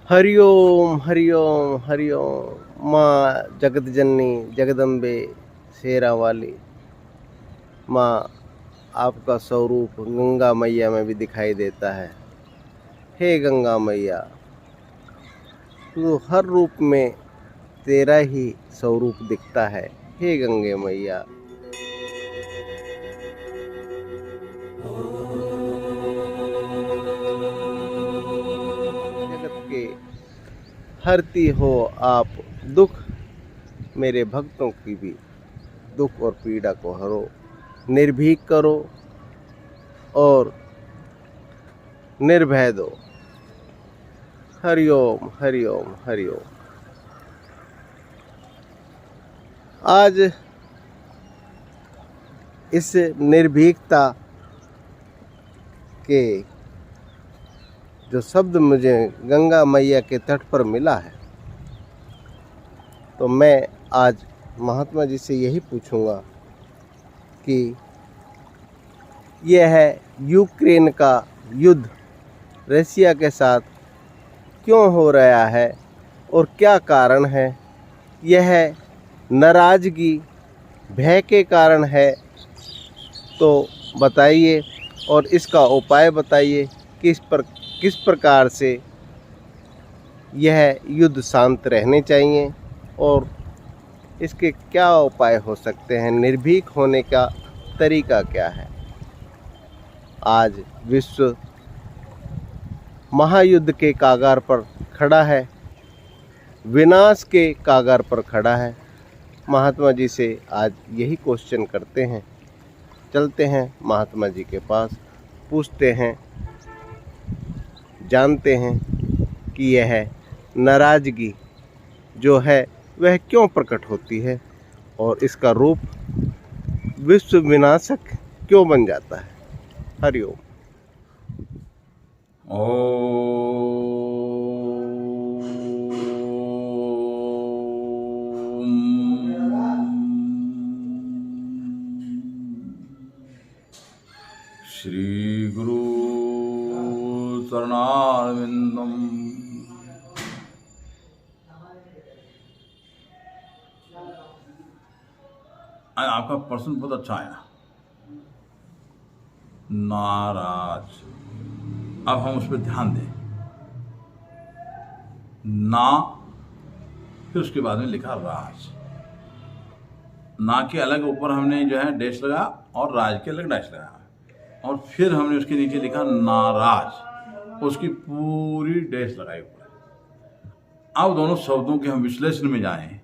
हरि ओम हरि ओम। माँ जगत जननी जगदम्बे शेरा वाली माँ, आपका स्वरूप गंगा मैया में भी दिखाई देता है। हे गंगा मैया, तू हर रूप में तेरा ही स्वरूप दिखता है। हे गंगे मैया, जगत के हरती हो आप दुख, मेरे भक्तों की भी दुख और पीड़ा को हरो, निर्भीक करो और निर्भय दो। हरि ओम हरि ओम हरि ओम। आज इस निर्भीकता के जो शब्द मुझे गंगा मैया के तट पर मिला है, तो मैं आज महात्मा जी से यही पूछूंगा कि यह यूक्रेन का युद्ध रसिया के साथ क्यों हो रहा है और क्या कारण है। यह नाराज़गी भय के कारण है, तो बताइए और इसका उपाय बताइए किस प्रकार से यह युद्ध शांत रहने चाहिए और इसके क्या उपाय हो सकते हैं, निर्भीक होने का तरीका क्या है। आज विश्व महायुद्ध के कागार पर खड़ा है, विनाश के कागार पर खड़ा है। महात्मा जी से आज यही क्वेश्चन करते हैं, चलते हैं महात्मा जी के पास, पूछते हैं, जानते हैं कि यह नाराज़गी जो है वह क्यों प्रकट होती है और इसका रूप विश्व विनाशक क्यों बन जाता है। हरि ओम। श्री गुरु शरणारविंदम। आपका प्रश्न बहुत अच्छा आया। नाराज, अब हम उस पर ध्यान दें। ना, फिर उसके बाद में लिखा राज। ना के अलग ऊपर हमने जो है डैश लगा और राज के अलग डैश लगा, और फिर हमने उसके नीचे लिखा नाराज, उसकी पूरी डैश लगाई ऊपर। अब दोनों शब्दों के हम विश्लेषण में जाएं।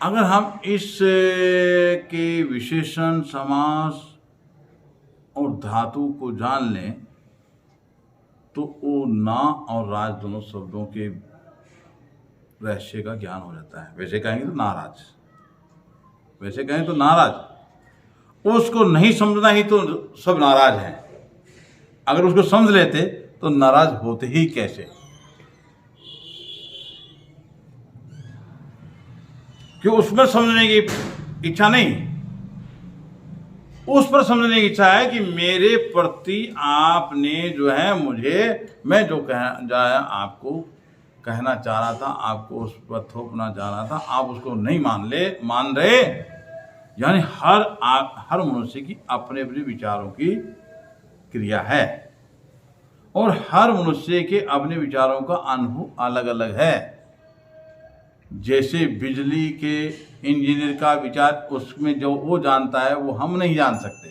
अगर हम इस के विशेषण, समास और धातु को जान लें तो वो ना और राज दोनों शब्दों के रहस्य का ज्ञान हो जाता है। वैसे कहेंगे तो नाराज, वैसे कहें तो नाराज। उसको नहीं समझना ही तो सब नाराज हैं। अगर उसको समझ लेते तो नाराज होते ही कैसे। क्यों उसमें समझने की इच्छा नहीं, उस पर समझने की इच्छा है कि मेरे प्रति आपने जो है मुझे, मैं जो आपको कहना चाह रहा था, आपको उस पर थोपना चाह रहा था, आप उसको नहीं मान रहे। यानी हर मनुष्य की अपने अपने विचारों की क्रिया है और हर मनुष्य के अपने विचारों का अनुभव अलग अलग है। जैसे बिजली के इंजीनियर का विचार, उसमें जो वो जानता है वो हम नहीं जान सकते।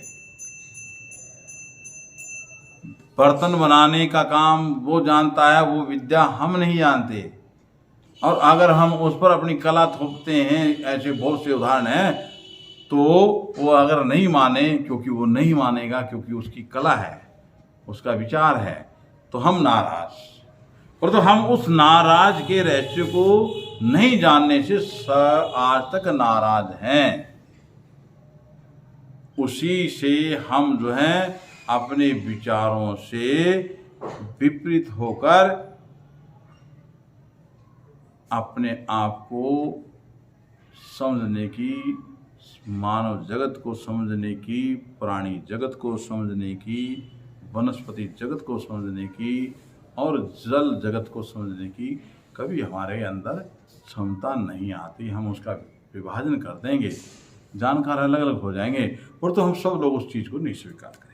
बर्तन बनाने का काम वो जानता है, वो विद्या हम नहीं जानते। और अगर हम उस पर अपनी कला थोपते हैं, ऐसे बहुत से उदाहरण हैं, तो वो अगर नहीं माने, क्योंकि वो नहीं मानेगा, क्योंकि उसकी कला है, उसका विचार है, तो हम नाराज। और तो हम उस नाराज के रहस्य को नहीं जानने से आज तक नाराज हैं। उसी से हम जो है अपने विचारों से विपरीत होकर अपने आप को समझने की, मानव जगत को समझने की, प्राणी जगत को समझने की, वनस्पति जगत को समझने की और जल जगत को समझने की कभी हमारे अंदर क्षमता नहीं आती। हम उसका विभाजन कर देंगे, जानकार अलग अलग हो जाएंगे, और तो हम सब लोग उस चीज़ को नहीं स्वीकार करेंगे।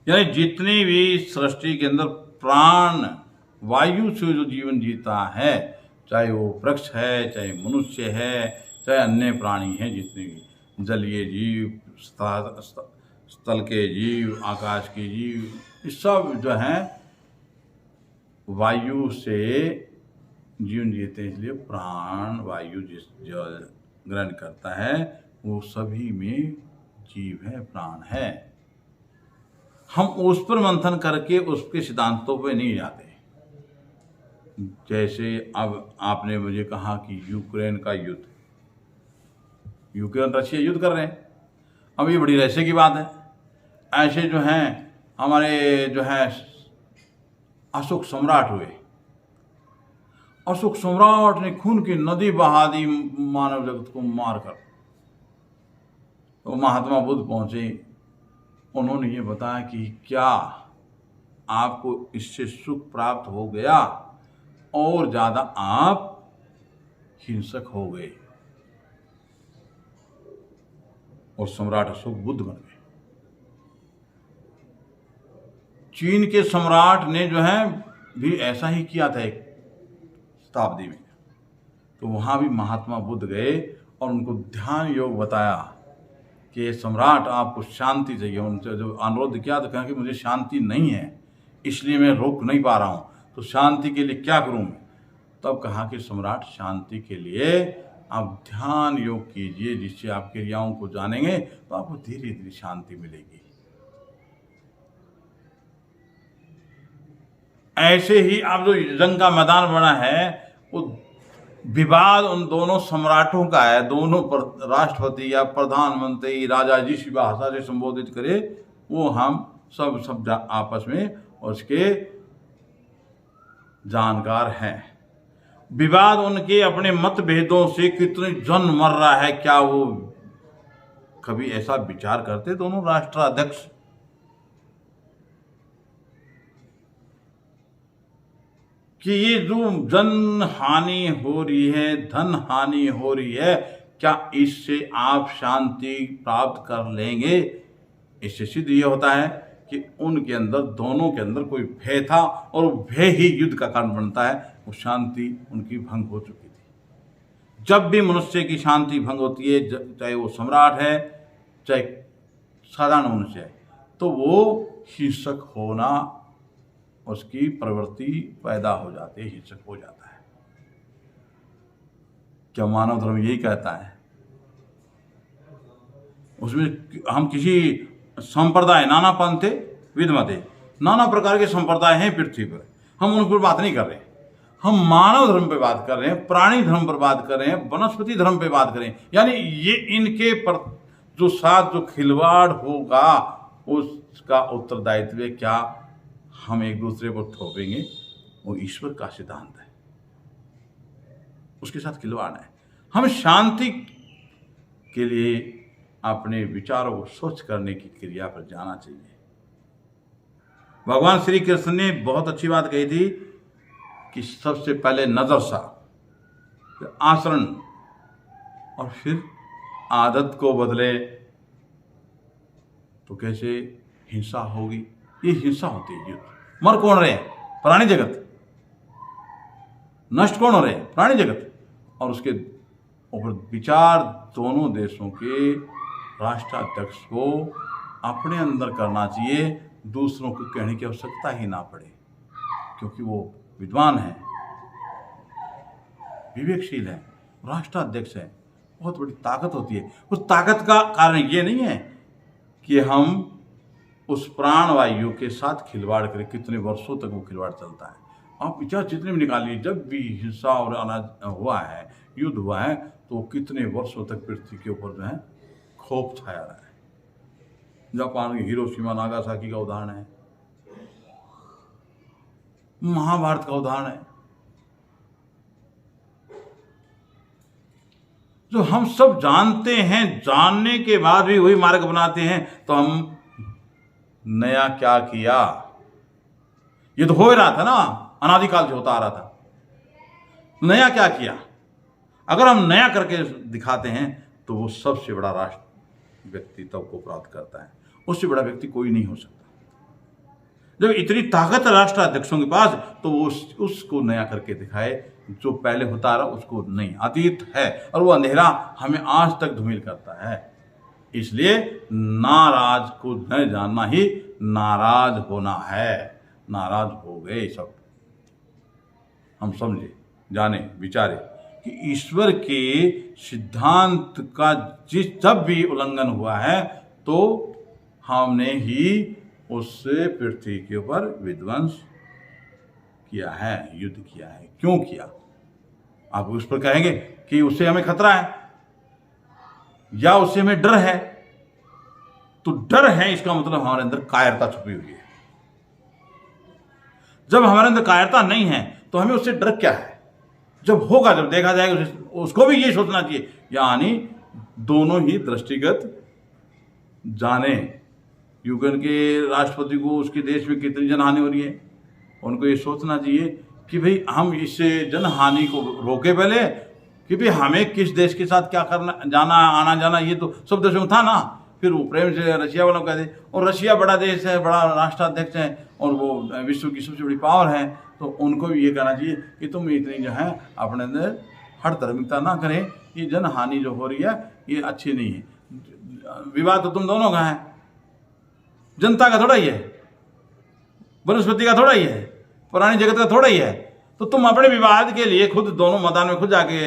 यानी जितनी भी सृष्टि के अंदर प्राण वायु से जो जीवन जीता है, चाहे वो वृक्ष है, चाहे मनुष्य है, चाहे अन्य प्राणी हैं, जितने भी जलीय जीव, स्थल के जीव, आकाश के जीव, ये सब जो हैं वायु से जीवन जीते हैं। इसलिए प्राण वायु जिस जो ग्रहण करता है वो सभी में जीव है, प्राण है। हम उस पर मंथन करके उसके सिद्धांतों पे नहीं जाते। जैसे अब आपने मुझे कहा कि यूक्रेन का युद्ध, यूक्रेन रशिया युद्ध कर रहे हैं, अब ये बड़ी रहस्य की बात है। ऐसे जो हैं हमारे जो है अशोक सम्राट हुए, अशोक सम्राट ने खून की नदी बहा दी मानव जगत को मारकर। तो महात्मा बुद्ध पहुंचे, उन्होंने ये बताया कि क्या आपको इससे सुख प्राप्त हो गया और ज़्यादा आप हिंसक हो गए, और सम्राट अशोक बुद्ध बन गए। चीन के सम्राट ने जो है भी ऐसा ही किया था एक शताब्दी में। तो वहाँ भी महात्मा बुद्ध गए और उनको ध्यान योग बताया कि सम्राट आपको शांति चाहिए। उनसे जो अनुरोध किया तो कहा कि मुझे शांति नहीं है, इसलिए मैं रोक नहीं पा रहा हूँ, तो शांति के लिए क्या करूँ मैं? तब कहा कि सम्राट शांति के लिए आप ध्यान योग कीजिए, जिससे आप क्रियाओं को जानेंगे तो आपको धीरे धीरे शांति मिलेगी। ऐसे ही अब जो जंग का मैदान बना है वो विवाद उन दोनों सम्राटों का है। दोनों राष्ट्रपति या प्रधानमंत्री राजा जिस भाषा से संबोधित करे वो हम सब आपस में उसके जानकार हैं। विवाद उनके अपने मतभेदों से कितने जन मर रहा है, क्या वो कभी ऐसा विचार करते दोनों राष्ट्राध्यक्ष? कि ये जो जन हानि हो रही है, धन हानि हो रही है, क्या इससे आप शांति प्राप्त कर लेंगे? इससे सिद्ध ये होता है कि उनके अंदर, दोनों के अंदर कोई भय था और वो भय ही युद्ध का कारण बनता है। वो शांति उनकी भंग हो चुकी थी। जब भी मनुष्य की शांति भंग होती है, चाहे वो सम्राट है चाहे साधारण मनुष्य है, तो वो हिंसक होना, उसकी प्रवृत्ति पैदा हो जाती है, हिंसक हो जाता है। क्या मानव धर्म यही कहता है? उसमें हम किसी संप्रदाय, नाना पंथे विद्मते, नाना प्रकार के संप्रदाय हैं पृथ्वी पर, हम उन पर बात नहीं कर रहे। हम मानव धर्म पे बात कर रहे हैं, प्राणी धर्म पर बात कर रहे हैं, वनस्पति धर्म पे बात कर रहे हैं। यानी ये इनके पर जो साथ जो खिलवाड़ होगा उसका उत्तरदायित्व क्या हम एक दूसरे को थोपेंगे? वो ईश्वर का सिद्धांत है, उसके साथ खिलवाड़ है। हम शांति के लिए अपने विचारों को स्वच्छ करने की क्रिया पर जाना चाहिए। भगवान श्री कृष्ण ने बहुत अच्छी बात कही थी कि सबसे पहले नजर सा, फिर आचरण और फिर आदत को बदले तो कैसे हिंसा होगी? ये हिंसा होती है। युद्ध मर कौन रहे? प्राणी जगत। नष्ट कौन हो रहे? प्राणी जगत। और उसके ऊपर विचार दोनों देशों के राष्ट्राध्यक्ष को अपने अंदर करना चाहिए, दूसरों को कहने की आवश्यकता ही ना पड़े, क्योंकि वो विद्वान है, विवेकशील है, राष्ट्राध्यक्ष है। बहुत बड़ी ताकत होती है। उस ताकत का कारण ये नहीं है कि हम उस प्राणवायु के साथ खिलवाड़ करें। कितने वर्षों तक वो खिलवाड़ चलता है। आप विचार जितने भी निकालिए, जब भी हिंसा और अनाज हुआ है, युद्ध हुआ है, तो कितने वर्षों तक पृथ्वी के ऊपर जो है खौफ छाया रहा है। जापान के हिरोशिमा नागासाकी का उदाहरण है, महाभारत का उदाहरण है, जो हम सब जानते हैं। जानने के बाद भी वही मार्ग बनाते हैं, तो हम नया क्या किया? ये तो हो ही रहा था ना, अनादिकाल से होता आ रहा था। नया क्या किया? अगर हम नया करके दिखाते हैं तो वो सबसे बड़ा राष्ट्र व्यक्तित्व को प्राप्त करता है। उससे बड़ा व्यक्ति कोई नहीं हो सकता। जब इतनी ताकत राष्ट्र अध्यक्षों के पास, तो वो उसको नया करके दिखाए। जो पहले होता रहा उसको नहीं, अतीत है और वो अंधेरा हमें आज तक धूमिल करता है। इसलिए नाराज को न जानना ही नाराज होना है। नाराज हो गए सब, हम समझे, जाने, विचारे कि ईश्वर के सिद्धांत का जब भी उल्लंघन हुआ है तो हमने ही उससे पृथ्वी के ऊपर विध्वंस किया है, युद्ध किया है। क्यों किया? आप उस पर कहेंगे कि उससे हमें खतरा है या उससे हमें डर है। तो डर है इसका मतलब हमारे अंदर कायरता छुपी हुई है। जब हमारे अंदर कायरता नहीं है तो हमें उससे डर क्या है? जब होगा, जब देखा जाएगा, उसको भी ये सोचना चाहिए। यानी दोनों ही दृष्टिगत जाने, यूक्रेन के राष्ट्रपति को उसके देश में कितनी जनहानि हो रही है, उनको ये सोचना चाहिए कि भाई हम इससे जनहानि को रोके पहले, कि भाई हमें किस देश के साथ क्या करना, जाना आना जाना, ये तो सब देशों में था ना। फिर वो प्रेम से रशिया वालों कह दे, और रशिया बड़ा देश है, बड़ा राष्ट्राध्यक्ष है और वो विश्व की सबसे बड़ी पावर है, तो उनको भी ये कहना चाहिए कि तुम इतनी जो है अपने अंदर हर धार्मिकता ना करें। ये जनहानि जो हो रही है ये अच्छी नहीं है। विवाद तो तुम दोनों का है, जनता का थोड़ा ही है, वनस्पति का थोड़ा ही है, पुरानी जगत का थोड़ा ही है। तो तुम अपने विवाद के लिए खुद दोनों मैदान में खुद जाके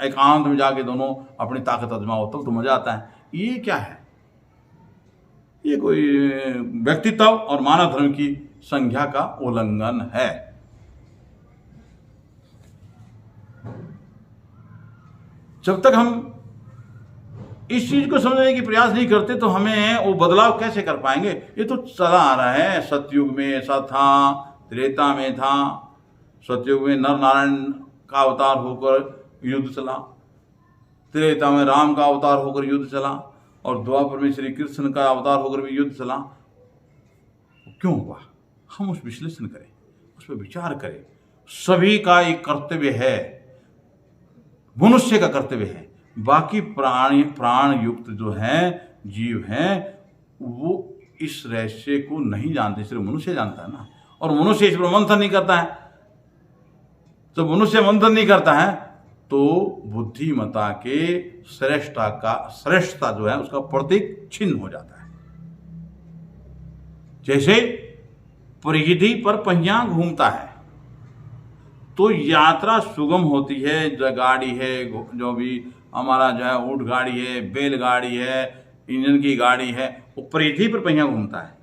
एकांत में जाके दोनों अपनी ताकत आजमाओ, तो मजा आता है। ये क्या है? ये कोई व्यक्तित्व और मानव धर्म की संज्ञा का उल्लंघन है। जब तक हम इस चीज को समझने की प्रयास नहीं करते तो हमें वो बदलाव कैसे कर पाएंगे? ये तो चला आ रहा है। सतयुग में ऐसा था, त्रेता में था। सतयुग में नर नारायण का अवतार होकर युद्ध चला, त्रेता में राम का अवतार होकर युद्ध चला, और द्वापर में श्री कृष्ण का अवतार होकर भी युद्ध चला। क्यों हुआ? हम उस विश्लेषण करें, उस पर विचार करें। सभी का एक कर्तव्य है, मनुष्य का कर्तव्य है। बाकी प्राण युक्त जो है, जीव हैं, वो इस रहस्य को नहीं जानते, सिर्फ मनुष्य जानता है ना। और मनुष्य इस पर मंथन नहीं करता है। जब मनुष्य मंथन नहीं करता है तो बुद्धिमता के श्रेष्ठता जो है उसका प्रतीक छिन्न हो जाता है। जैसे परिधि पर पहिया घूमता है तो यात्रा सुगम होती है। जो गाड़ी है, जो भी हमारा जो है ऊंट गाड़ी है, बैलगाड़ी है, इंजन की गाड़ी है, वो परिधि पर पहिया घूमता है।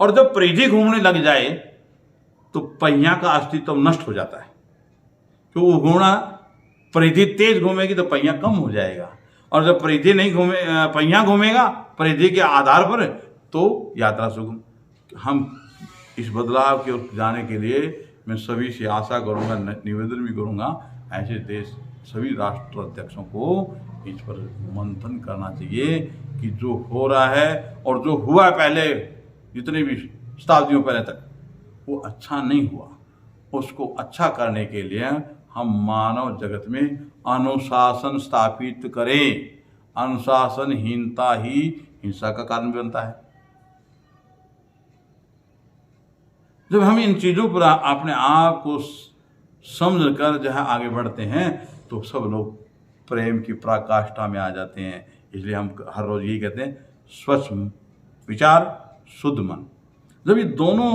और जब परिधि घूमने लग जाए तो पहिया का अस्तित्व नष्ट हो जाता है। तो वो घूमना, परिधि तेज घूमेगी तो पहिया कम हो जाएगा, और जब परिधि नहीं घूमे, पहिया घूमेगा परिधि के आधार पर, तो यात्रा सुगम। हम इस बदलाव की ओर जाने के लिए मैं सभी से आशा करूंगा, निवेदन भी करूंगा, ऐसे देश सभी राष्ट्र अध्यक्षों को इस पर मंथन करना चाहिए कि जो हो रहा है और जो हुआ पहले जितने भी शताब्दियों पहले तक, वो अच्छा नहीं हुआ। उसको अच्छा करने के लिए हम मानव जगत में अनुशासन स्थापित करें। अनुशासनहीनता ही हिंसा का कारण बनता है। जब हम इन चीज़ों पर अपने आप को समझ कर जो है आगे बढ़ते हैं तो सब लोग प्रेम की पराकाष्ठा में आ जाते हैं। इसलिए हम हर रोज यही कहते हैं, स्वच्छ विचार शुद्ध मन। जब ये दोनों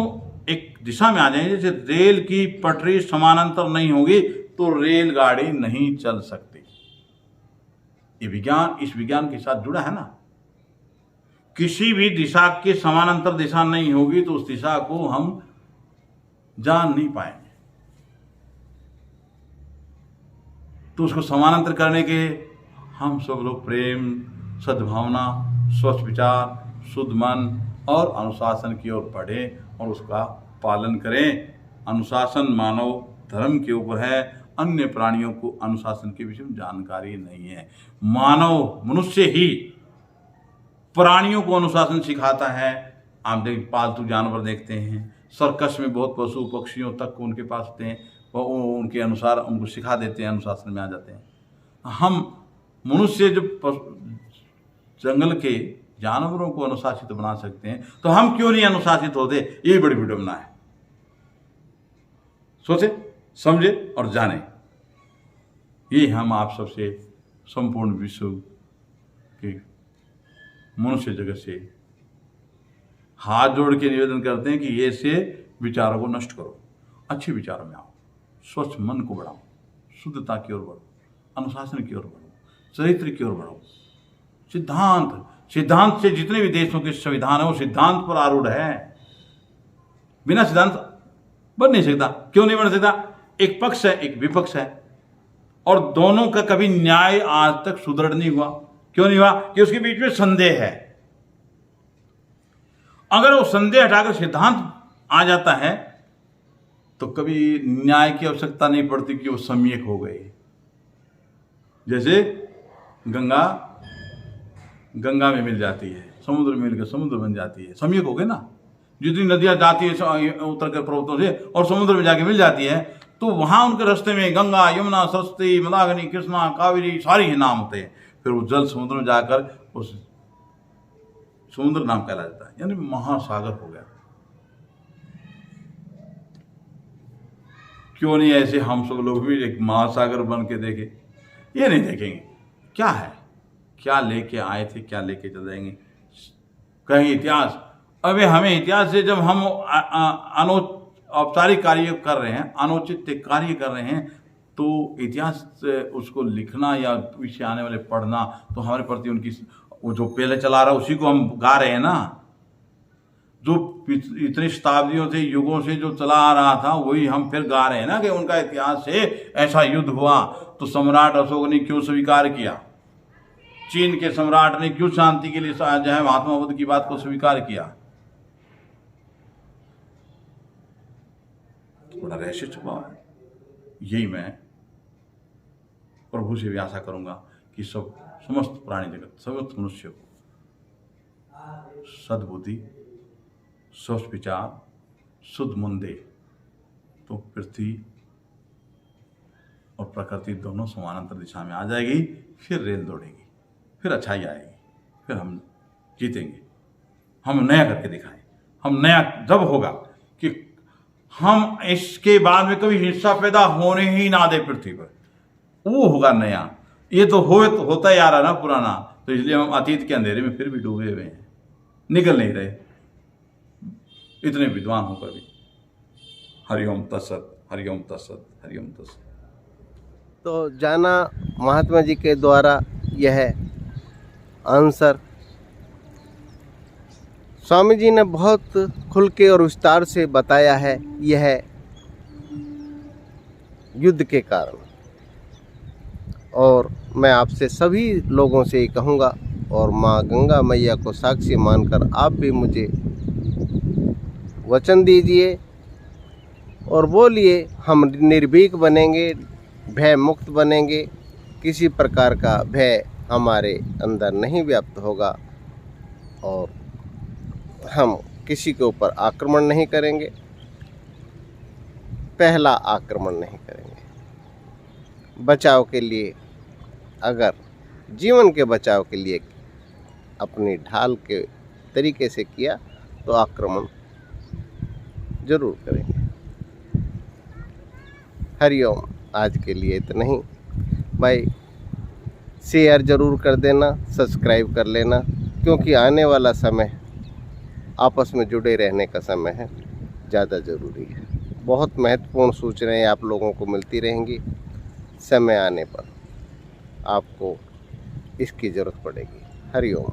एक दिशा में आ जाएंगे, जैसे रेल की पटरी समानांतर नहीं होगी तो रेलगाड़ी नहीं चल सकती। ये विज्ञान इस विज्ञान के साथ जुड़ा है ना। किसी भी दिशा के समानांतर दिशा नहीं होगी तो उस दिशा को हम जान नहीं पाएंगे। तो उसको समानांतर करने के हम सब लोग प्रेम, सद्भावना, स्वच्छ विचार, शुद्ध मन और अनुशासन की ओर बढ़ें और उसका पालन करें। अनुशासन मानव धर्म के ऊपर है। अन्य प्राणियों को अनुशासन के विषय में जानकारी नहीं है। मानव मनुष्य ही प्राणियों को अनुशासन सिखाता है। आप पालतू जानवर देखते हैं, सर्कस में बहुत पशु पक्षियों तक उनके पास होते हैं, वो उनके अनुसार उनको सिखा देते हैं, अनुशासन में आ जाते हैं। हम मनुष्य जो जंगल के जानवरों को अनुशासित बना सकते हैं, तो हम क्यों नहीं अनुशासित होते? यही बड़ी विडंबना है। सोचे, समझे और जाने। ये हम आप सबसे संपूर्ण विश्व के मनुष्य जगत से हाथ जोड़ के निवेदन करते हैं कि ऐसे विचारों को नष्ट करो, अच्छे विचारों में आओ, स्वच्छ मन को बढ़ाओ, शुद्धता की ओर बढ़ो, अनुशासन की ओर बढ़ो, चरित्र की ओर बढ़ो। सिद्धांत से जितने भी देशों के संविधान है वो सिद्धांत पर आरूढ़ है। बिना सिद्धांत बन नहीं सकता। क्यों नहीं बन सकता? एक पक्ष है, एक विपक्ष है, और दोनों का कभी न्याय आज तक सुदृढ़ नहीं हुआ। क्यों नहीं हुआ? कि उसके बीच में संदेह है। अगर वो संदेह हटाकर सिद्धांत आ जाता है तो कभी न्याय की आवश्यकता नहीं पड़ती कि वो सम्यक हो गए। जैसे गंगा में मिल जाती है, समुद्र में मिलकर समुद्र बन जाती है, सम्यक हो गए ना। जितनी नदियां जाती है उत्तर के पर्वतों से और समुद्र में जाके मिल जाती है, तो वहां उनके रास्ते में गंगा, यमुना, सरस्वती, मंदाकिनी, कृष्णा, कावेरी सारी ही नाम होते हैं। फिर वो जल समुद्र में जाकर उस समुद्र नाम कहला जाता है, यानी महासागर हो गया। क्यों नहीं ऐसे हम सब लोग भी एक महासागर बन के देखें? ये नहीं देखेंगे। क्या है, क्या लेके आए थे, क्या लेके चल जाएंगे? कहेंगे इतिहास। अबे हमें इतिहास से जब हम औपचारिक कार्य कर रहे हैं, अनुचित कार्य कर रहे हैं, तो इतिहास उसको लिखना या पीछे आने वाले पढ़ना, तो हमारे प्रति उनकी वो जो पहले चला रहा है उसी को हम गा रहे हैं ना। जो इतनी शताब्दियों से, युगों से जो चला आ रहा था वही हम फिर गा रहे हैं ना, कि उनका इतिहास से ऐसा युद्ध हुआ तो सम्राट अशोक ने क्यों स्वीकार किया, चीन के सम्राट ने क्यों शांति के लिए जो है महात्मा बुद्ध की बात को स्वीकार किया। बड़ा रहस्य छुपा है। यही मैं प्रभु से भी आशा करूंगा कि समस्त प्राणी जगत, समस्त मनुष्य को सद्बुद्धि, स्वस्थ विचार, शुद्ध मन दे, तो पृथ्वी और प्रकृति दोनों समानांतर दिशा में आ जाएगी। फिर रेल दौड़ेगी, फिर अच्छाई आएगी, फिर हम जीतेंगे। हम नया करके दिखाएं। हम नया जब होगा कि हम इसके बाद में कभी हिंसा पैदा होने ही ना दे पृथ्वी पर, वो होगा नया। ये तो होता ही आ रहा ना पुराना, तो इसलिए हम अतीत के अंधेरे में फिर भी डूबे हुए हैं, निकल नहीं रहे, इतने विद्वान होकर भी। हरिओम तत्सत, हरिओम तत्सत, हरिओम तत्सत। तो जाना महात्मा जी के द्वारा यह आंसर स्वामी जी ने बहुत खुल के और विस्तार से बताया है। यह युद्ध के कारण, और मैं आपसे सभी लोगों से ये कहूँगा, और माँ गंगा मैया को साक्षी मानकर आप भी मुझे वचन दीजिए और बोलिए, हम निर्भीक बनेंगे, भय मुक्त बनेंगे, किसी प्रकार का भय हमारे अंदर नहीं व्याप्त होगा, और हम किसी के ऊपर आक्रमण नहीं करेंगे, पहला आक्रमण नहीं करेंगे। बचाव के लिए, अगर जीवन के बचाव के लिए अपनी ढाल के तरीके से किया तो आक्रमण जरूर करेंगे। हरिओम। आज के लिए इतना ही भाई। शेयर ज़रूर कर देना, सब्सक्राइब कर लेना, क्योंकि आने वाला समय आपस में जुड़े रहने का समय है, ज़्यादा ज़रूरी है। बहुत महत्वपूर्ण सूचनाएं आप लोगों को मिलती रहेंगी। समय आने पर आपको इसकी ज़रूरत पड़ेगी। हरिओम।